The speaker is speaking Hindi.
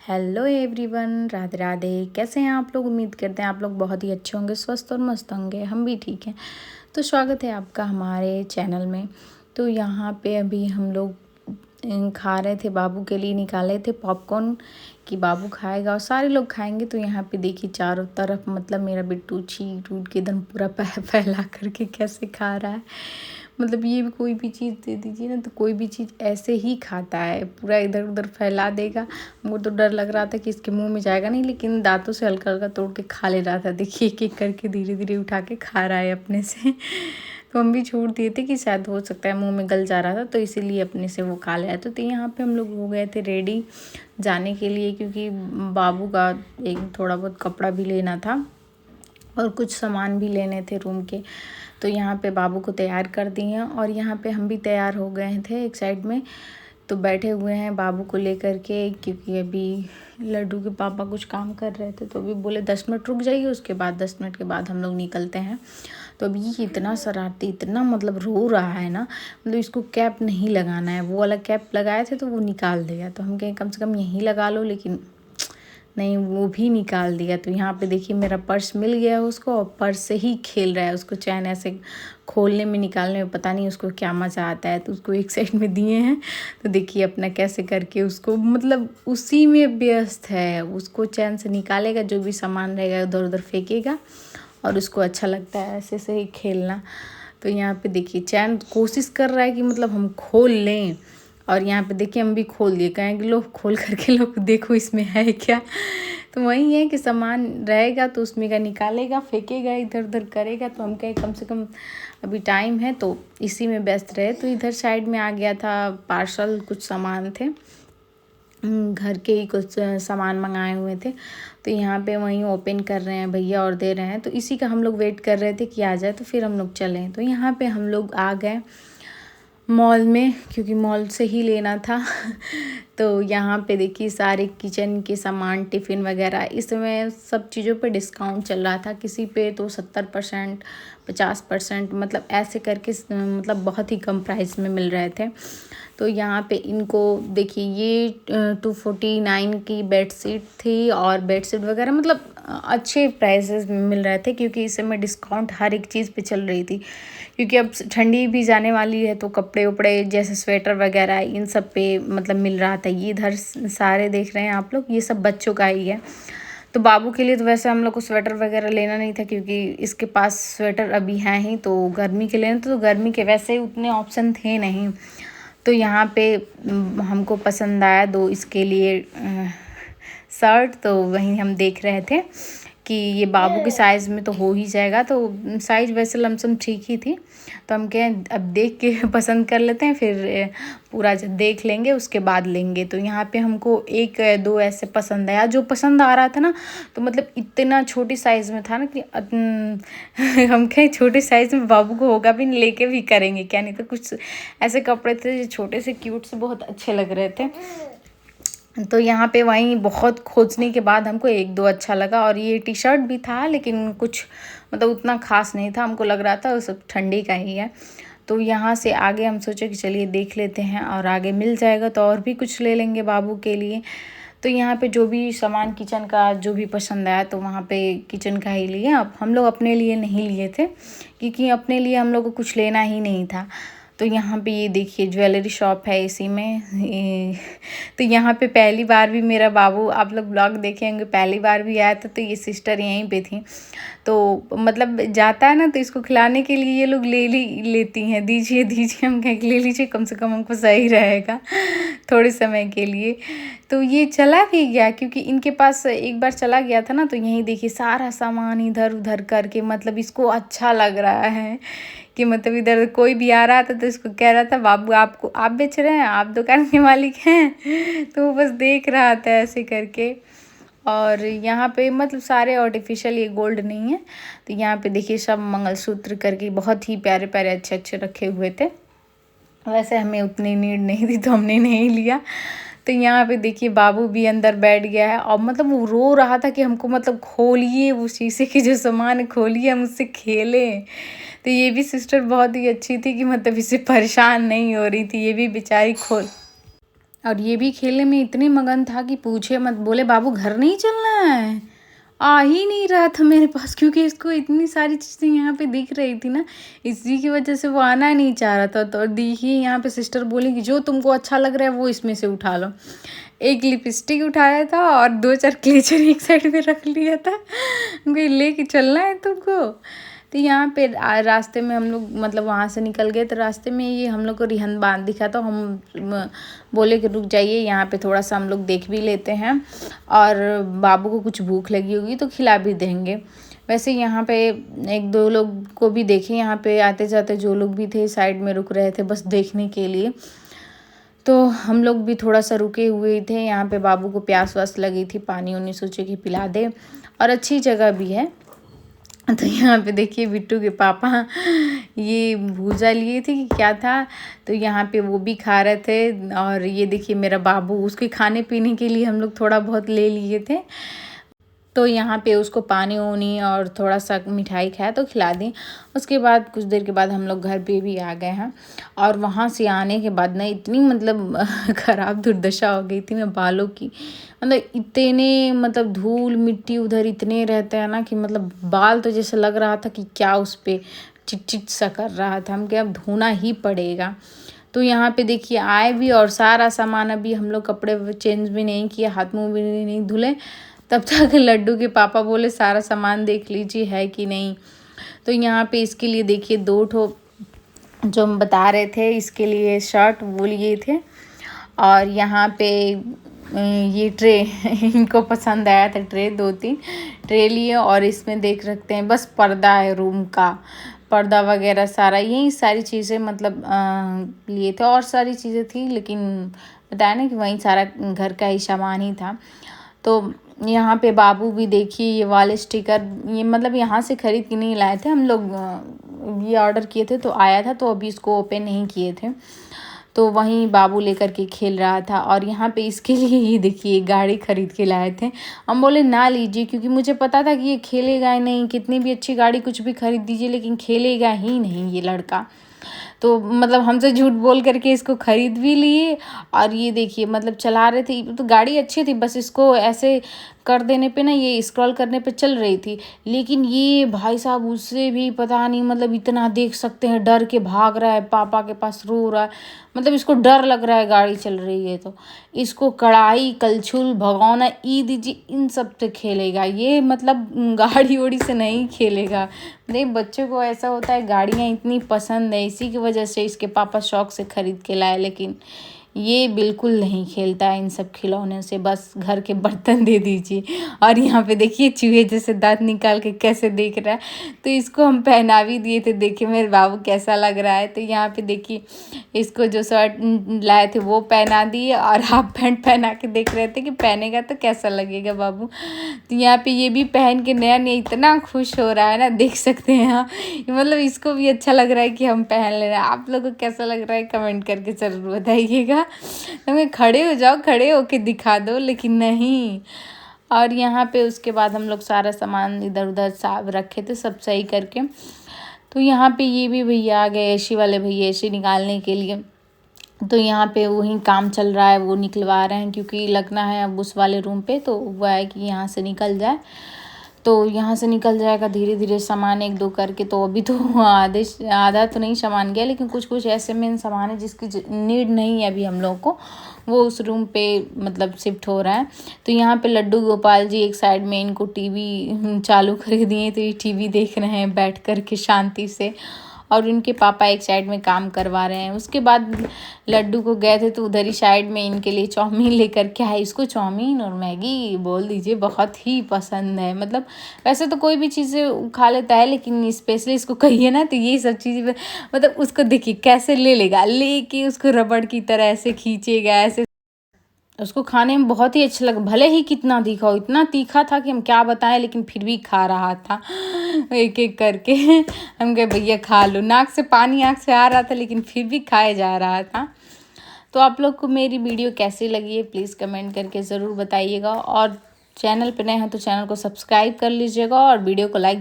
Hello everyone, Radhe Radhe. कैसे हैं आप लोग? उम्मीद करते हैं आप लोग बहुत ही अच्छे होंगे, स्वस्थ और मस्त होंगे। हम भी ठीक हैं। तो स्वागत है आपका हमारे चैनल में। तो यहाँ पे अभी हम लोग खा रहे थे, बाबू के लिए निकाले थे पॉपकॉर्न कि बाबू खाएगा और सारे लोग खाएंगे। तो यहाँ पे देखिए चारों तरफ मतलब मेरा बिट्टू छीट उट के एकदम पूरा फैला करके कैसे खा रहा है। मतलब ये भी कोई भी चीज़ दे दीजिए ना तो कोई भी चीज़ ऐसे ही खाता है, पूरा इधर उधर फैला देगा। हमको तो डर लग रहा था कि इसके मुंह में जाएगा नहीं, लेकिन दांतों से हल्का हल्का तोड़ के खा ले रहा था। देखिए एक एक करके धीरे धीरे उठा के खा रहा है अपने से। तो हम भी छोड़ दिए थे कि शायद हो सकता है मुंह में गल जा रहा था, तो इसीलिए अपने से वो खा लिया। तो यहाँ पे हम लोग हो गए थे रेडी जाने के लिए, क्योंकि बाबू का एक थोड़ा बहुत कपड़ा भी लेना था और कुछ सामान भी लेने थे रूम के। तो यहाँ पे बाबू को तैयार कर दिए और यहाँ पे हम भी तैयार हो गए थे एक साइड में। तो बैठे हुए हैं बाबू को लेकर के, क्योंकि अभी लड्डू के पापा कुछ काम कर रहे थे तो अभी बोले 10 मिनट रुक जाइए, उसके बाद 10 मिनट के बाद हम लोग निकलते हैं। तो अभी ये इतना शरारती, इतना मतलब रो रहा है ना, मतलब इसको कैप नहीं लगाना है। वो वाला कैप लगाए थे तो वो निकाल देगा, तो हम कहें कम से कम यहीं लगा लो, लेकिन नहीं, वो भी निकाल दिया। तो यहाँ पे देखिए मेरा पर्स मिल गया है उसको और पर्स से ही खेल रहा है। उसको चैन ऐसे खोलने में निकालने में पता नहीं उसको क्या मज़ा आता है। तो उसको एक साइड में दिए हैं, तो देखिए अपना कैसे करके उसको मतलब उसी में व्यस्त है। उसको चैन से निकालेगा, जो भी सामान रहेगा उधर उधर फेंकेगा और उसको अच्छा लगता है ऐसे से ही खेलना। तो यहाँ पे देखिए चैन कोशिश कर रहा है कि मतलब हम खोल लें, और यहाँ पे देखिए हम भी खोल दिए, कहेंगे लो खोल करके लो देखो इसमें है क्या। तो वही है कि सामान रहेगा तो उसमें का निकालेगा, फेंकेगा, इधर उधर करेगा। तो हम कहें कम से कम अभी टाइम है तो इसी में व्यस्त रहे। तो इधर साइड में आ गया था पार्सल, कुछ सामान थे, घर के ही कुछ सामान मंगाए हुए थे। तो यहाँ पे वहीं ओपन कर रहे हैं भैया और दे रहे हैं। तो इसी का हम लोग वेट कर रहे थे कि आ जाए तो फिर हम लोग चलें। तो यहाँ पे हम लोग आ गए मॉल में, क्योंकि मॉल से ही लेना था। तो यहाँ पे देखिए सारे किचन के सामान, टिफ़िन वगैरह, इसमें सब चीज़ों पे डिस्काउंट चल रहा था। किसी पे तो 70%, 50%, मतलब ऐसे करके मतलब बहुत ही कम प्राइस में मिल रहे थे। तो यहाँ पे इनको देखिए ये 249 की बेडशीट थी, और बेडशीट वगैरह मतलब अच्छे प्राइसेस में मिल रहे थे, क्योंकि इस समय डिस्काउंट हर एक चीज़ पे चल रही थी। क्योंकि अब ठंडी भी जाने वाली है तो कपड़े उपड़े जैसे स्वेटर वगैरह इन सब पे मतलब मिल रहा था। ये इधर सारे देख रहे हैं आप लोग, ये सब बच्चों का ही है। तो बाबू के लिए तो वैसे हम लोग को स्वेटर वगैरह लेना नहीं था, क्योंकि इसके पास स्वेटर अभी हैं ही। तो गर्मी के लेना तो गर्मी के वैसे उतने ऑप्शन थे नहीं। तो यहाँ पे हमको पसंद आया दो इसके लिए शर्ट, तो वहीं हम देख रहे थे कि ये बाबू के साइज़ में तो हो ही जाएगा। तो साइज़ वैसे लमसम ठीक ही थी। तो हम कहें अब देख के पसंद कर लेते हैं, फिर पूरा जब देख लेंगे उसके बाद लेंगे। तो यहाँ पे हमको एक दो ऐसे पसंद आया, जो पसंद आ रहा था ना, तो मतलब इतना छोटी साइज़ में था ना कि हम कहें छोटे साइज़ में बाबू को होगा भी, लेके भी करेंगे क्या। नहीं तो कुछ ऐसे कपड़े थे जो छोटे से क्यूट से बहुत अच्छे लग रहे थे। तो यहाँ पे वहीं बहुत खोजने के बाद हमको एक दो अच्छा लगा, और ये टी शर्ट भी था, लेकिन कुछ मतलब उतना ख़ास नहीं था। हमको लग रहा था वो सब ठंडी का ही है। तो यहाँ से आगे हम सोचे कि चलिए देख लेते हैं, और आगे मिल जाएगा तो और भी कुछ ले लेंगे बाबू के लिए। तो यहाँ पे जो भी सामान किचन का जो भी पसंद आया तो वहाँ पे किचन का ही लिए। अब हम लोग अपने लिए नहीं लिए थे, क्योंकि अपने लिए हम लोग को कुछ लेना ही नहीं था। तो यहाँ पे ये देखिए ज्वेलरी शॉप है इसी में। तो यहाँ पे पहली बार भी मेरा बाबू, आप लोग ब्लॉग देखे होंगे, पहली बार भी आया था। तो ये सिस्टर यहीं पे थी, तो मतलब जाता है ना तो इसको खिलाने के लिए ये लोग लेती हैं, दीजिए दीजिए। हम कहें ले लीजिए, कम से कम हमको सही रहेगा थोड़े समय के लिए। तो ये चला भी गया, क्योंकि इनके पास एक बार चला गया था ना। तो यहीं देखिए सारा सामान इधर उधर करके मतलब इसको अच्छा लग रहा है कि मतलब इधर कोई भी आ रहा था तो इसको कह रहा था बाबू आपको, आप बेच रहे हैं, आप दुकान के मालिक हैं। तो वो बस देख रहा था ऐसे करके। और यहाँ पे मतलब सारे आर्टिफिशियल, ये गोल्ड नहीं है। तो यहाँ पे देखिए सब मंगलसूत्र करके बहुत ही प्यारे प्यारे अच्छे अच्छे रखे हुए थे। वैसे हमें उतनी नीड नहीं थी तो हमने नहीं लिया। तो यहाँ पे देखिए बाबू भी अंदर बैठ गया है, और मतलब वो रो रहा था कि हमको मतलब खोलिए वो शीशे के जो सामान, खोलिए हम उससे खेलें। तो ये भी सिस्टर बहुत ही अच्छी थी कि मतलब इससे परेशान नहीं हो रही थी, ये भी बेचारी और ये भी खेलने में इतने मगन था कि पूछे मत। बोले बाबू घर नहीं चलना है, आ ही नहीं रहा था मेरे पास, क्योंकि इसको इतनी सारी चीज़ें यहाँ पे दिख रही थी ना, इसी की वजह से वो आना नहीं चाह रहा था। तो देखिए यहाँ पे सिस्टर बोली कि जो तुमको अच्छा लग रहा है वो इसमें से उठा लो। एक लिपस्टिक उठाया था और 2-4 क्लेचर एक साइड में रख लिया था, उनको लेके चलना है तुमको। तो यहाँ पे रास्ते में हम लोग मतलब वहाँ से निकल गए, तो रास्ते में ये हम लोग को रिहन बांध दिखा, तो हम बोले कि रुक जाइए यहाँ पे थोड़ा सा हम लोग देख भी लेते हैं, और बाबू को कुछ भूख लगी होगी तो खिला भी देंगे। वैसे यहाँ पे 1-2 लोग को भी देखे, यहाँ पे आते जाते जो लोग भी थे साइड में रुक रहे थे बस देखने के लिए। तो हम लोग भी थोड़ा सा रुके हुए थे। यहाँ पे बाबू को प्यास वास लगी थी, पानी उनी सोचे कि पिला दे, और अच्छी जगह भी है। तो यहाँ पे देखिए बिट्टू के पापा ये भूजा लिए थे कि क्या था, तो यहाँ पे वो भी खा रहे थे। और ये देखिए मेरा बाबू, उसके खाने पीने के लिए हम लोग थोड़ा बहुत ले लिए थे, तो यहाँ पे उसको पानी वानी और थोड़ा सा मिठाई खाया तो खिला दी। उसके बाद कुछ देर के बाद हम लोग घर पे भी आ गए हैं। और वहाँ से आने के बाद ना इतनी मतलब ख़राब दुर्दशा हो गई थी ना बालों की, मतलब इतने मतलब धूल मिट्टी उधर इतने रहते हैं ना कि मतलब बाल तो जैसे लग रहा था कि क्या उस पर चिट सा कर रहा था। हम क्या अब धोना ही पड़ेगा। तो यहाँ पे देखिए आए भी, और सारा सामान अभी हम लोग कपड़े चेंज भी नहीं किए, हाथ मुँह भी नहीं धुले, तब तक लड्डू के पापा बोले सारा सामान देख लीजिए है कि नहीं। तो यहाँ पे इसके लिए देखिए 2 ठो जो हम बता रहे थे इसके लिए शर्ट वो लिए थे, और यहाँ पे ये ट्रे इनको पसंद आया था, ट्रे 2-3 ट्रे लिए, और इसमें देख रखते हैं बस पर्दा है, रूम का पर्दा वगैरह सारा, यही सारी चीज़ें मतलब लिए थे। और सारी चीज़ें थी लेकिन बताया ना कि वहीं सारा घर का ही सामान ही था। तो यहाँ पे बाबू भी देखिए ये वाले स्टिकर, ये मतलब यहाँ से ख़रीद के नहीं लाए थे हम लोग, ये ऑर्डर किए थे तो आया था, तो अभी इसको ओपन नहीं किए थे। तो वहीं बाबू लेकर के खेल रहा था। और यहाँ पे इसके लिए ये देखिए गाड़ी ख़रीद के लाए थे। हम बोले ना लीजिए, क्योंकि मुझे पता था कि ये खेलेगा ही नहीं, कितनी भी अच्छी गाड़ी कुछ भी खरीद दीजिए लेकिन खेलेगा ही नहीं ये लड़का। तो मतलब हमसे झूठ बोल करके इसको ख़रीद भी लिए, और ये देखिए मतलब चला रहे थे, तो गाड़ी अच्छी थी, बस इसको ऐसे कर देने पे ना ये स्क्रॉल करने पे चल रही थी। लेकिन ये भाई साहब उससे भी पता नहीं मतलब इतना देख सकते हैं डर के भाग रहा है, पापा के पास रो रहा है, मतलब इसको डर लग रहा है गाड़ी चल रही है तो। इसको कढ़ाई कलछुल भगोना ईद इन सब से खेलेगा ये, मतलब गाड़ी ओड़ी से नहीं खेलेगा। नहीं, बच्चों को ऐसा होता है, गाड़ियाँ इतनी पसंद है, इसी की वजह से इसके पापा शौक से ख़रीद के लाए, लेकिन ये बिल्कुल नहीं खेलता है इन सब खिलौने से, बस घर के बर्तन दे दीजिए। और यहाँ पे देखिए चूहे जैसे दांत निकाल के कैसे देख रहा है, तो इसको हम पहना भी दिए थे, देखिए मेरे बाबू कैसा लग रहा है। तो यहाँ पे देखिए इसको जो शर्ट लाए थे वो पहना दिए, और हाफ पैंट पहना के देख रहे थे कि पहनेगा तो कैसा लगेगा बाबू। तो यहाँ पे ये भी पहन के नया नया इतना खुश हो रहा है ना, देख सकते हैं हाँ, मतलब इसको भी अच्छा लग रहा है कि हम पहन ले रहे हैं। आप लोगों को कैसा लग रहा है कमेंट करके ज़रूर बताइएगा। हमें खड़े हो जाओ, खड़े होके दिखा दो, लेकिन नहीं। और यहाँ पे उसके बाद हम लोग सारा सामान इधर उधर साफ रखे थे सब सही करके। तो यहाँ पे ये भी भैया आ गए, एसी वाले भैया, एसी निकालने के लिए। तो यहाँ पे वही काम चल रहा है, वो निकलवा रहे हैं, क्योंकि लगना है अब उस वाले रूम पे, तो वो है कि यहाँ से निकल जाए। तो यहाँ से निकल जाएगा धीरे धीरे सामान 1-2 करके। तो अभी तो आधा तो नहीं सामान गया, लेकिन कुछ कुछ ऐसे मेन सामान है जिसकी नीड नहीं है अभी हम लोग को, वो उस रूम पे मतलब शिफ्ट हो रहा है। तो यहाँ पे लड्डू गोपाल जी एक साइड में इनको टीवी चालू कर दिए, तो ये टीवी देख रहे हैं बैठ कर के शांति से, और उनके पापा एक साइड में काम करवा रहे हैं। उसके बाद लड्डू को गए थे तो उधर ही साइड में इनके लिए चाउमीन लेकर के आए। इसको चाउमीन और मैगी बोल दीजिए बहुत ही पसंद है, मतलब वैसे तो कोई भी चीज़ें खा लेता है, लेकिन स्पेशली इसको कहिए ना तो ये सब चीज़ें मतलब उसको देखिए कैसे ले लेगा, लेके उसको रबड़ की तरह ऐसे खींचेगा, ऐसे उसको खाने में बहुत ही अच्छा लगा। भले ही कितना तीखा हो, इतना तीखा था कि हम क्या बताएं, लेकिन फिर भी खा रहा था एक एक करके। हम कहे भैया खा लो, नाक से पानी आँख से आ रहा था लेकिन फिर भी खाए जा रहा था। तो आप लोग को मेरी वीडियो कैसी लगी है प्लीज़ कमेंट करके ज़रूर बताइएगा, और चैनल पे नए हैं तो चैनल को सब्सक्राइब कर लीजिएगा, और वीडियो को लाइक